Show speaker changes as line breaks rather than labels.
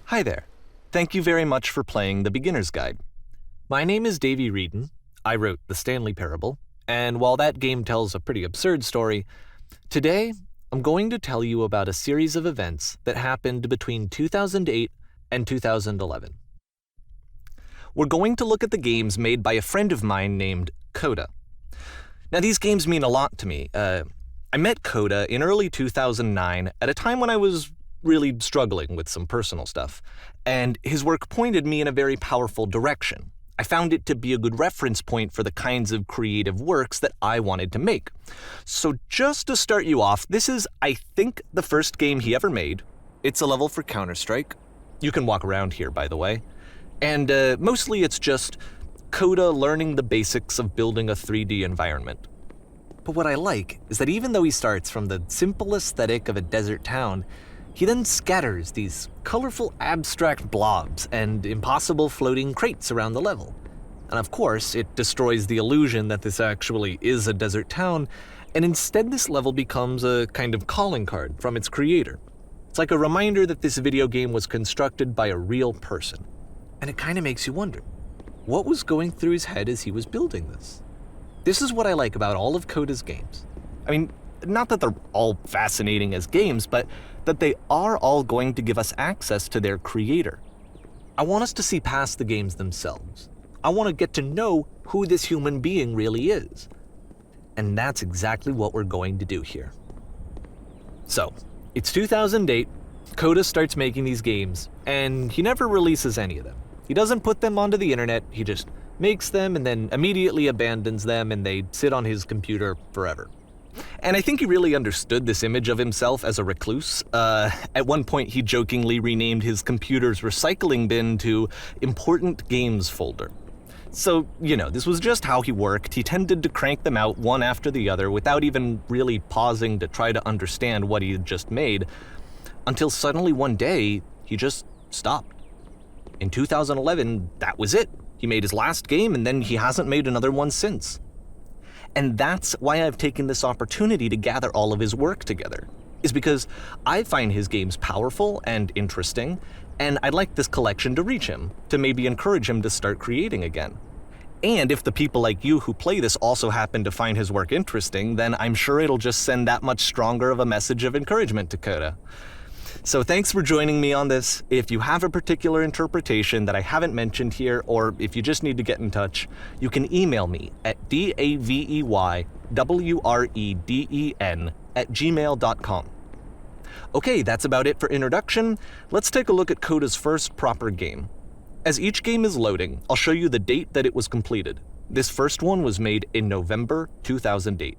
Hi there. Thank you very much for playing The Beginner's Guide. My name is Davey Wreden. I wrote The Stanley Parable, and while that game tells a pretty absurd story, today I'm going to tell you about a series of events that happened between 2008 and 2011. We're going to look at the games made by a friend of mine named Coda. Now, these games mean a lot to me. I met Coda in early 2009 at a time when I was really struggling with some personal stuff, and his work pointed me in a very powerful direction. I found it to be a good reference point for the kinds of creative works that I wanted to make. So just to start you off, this is, I think, the first game he ever made. It's a level for Counter-Strike. You can walk around here, by the way. And mostly it's just Coda learning the basics of building a 3D environment. But what I like is that even though he starts from the simple aesthetic of a desert town, he then scatters these colorful abstract blobs and impossible floating crates around the level. And of course, it destroys the illusion that this actually is a desert town, and instead this level becomes a kind of calling card from its creator. It's like a reminder that this video game was constructed by a real person. And it kind of makes you wonder, what was going through his head as he was building this? This is what I like about all of Coda's games. I mean, not that they're all fascinating as games, but that they are all going to give us access to their creator. I want us to see past the games themselves. I want to get to know who this human being really is. And that's exactly what we're going to do here. So, it's 2008, Coda starts making these games, and he never releases any of them. He doesn't put them onto the internet, he just makes them and then immediately abandons them, and they sit on his computer forever. And I think he really understood this image of himself as a recluse. At one point, he jokingly renamed his computer's recycling bin to Important Games Folder. So, this was just how he worked. He tended to crank them out one after the other without even really pausing to try to understand what he had just made, until suddenly one day, he just stopped. In 2011, that was it. He made his last game, and then he hasn't made another one since. And that's why I've taken this opportunity to gather all of his work together, is because I find his games powerful and interesting, and I'd like this collection to reach him, to maybe encourage him to start creating again. And if the people like you who play this also happen to find his work interesting, then I'm sure it'll just send that much stronger of a message of encouragement to Coda. So thanks for joining me on this. If you have a particular interpretation that I haven't mentioned here, or if you just need to get in touch, you can email me at daveyWreden@gmail.com. Okay, that's about it for introduction. Let's take a look at Coda's first proper game. As each game is loading, I'll show you the date that it was completed. This first one was made in November 2008.